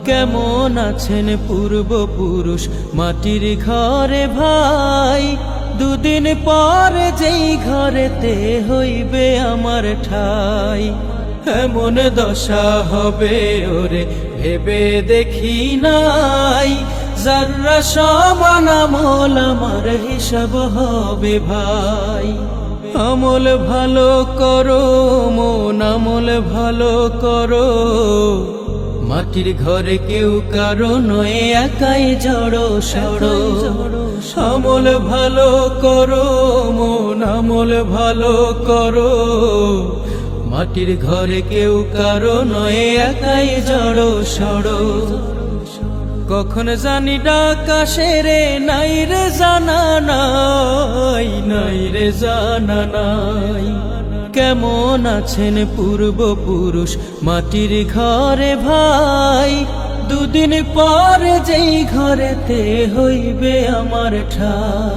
কেমন আছেন পূর্বপুরুষ মাটির ঘরে ভাই, দুদিন পর যেই ঘরেতে হইবে আমার ঠাই। এমন দশা হবে ওরে ভেবে দেখি নাই, যারা সমান আমল আমার হিসাব হবে ভাই। আমল ভালো করো মন আমল ভালো করো, মাটির ঘরে কেউ কারো নয় একাই জড়ো সড়ো। আমল ভালো করো মন আমল ভালো করো, মাটির ঘরে কেউ কারো নয় একাই জড়ো সড়ো। কখন জানি ডাকা সেরে নাই রে জানা নাই, নাই রে জানা নাই। কেমন আছেন পূর্বপুরুষ মাটির ঘরে ভাই, দুদিন পর যেই ঘরেতে হইবে আমার ঠাই।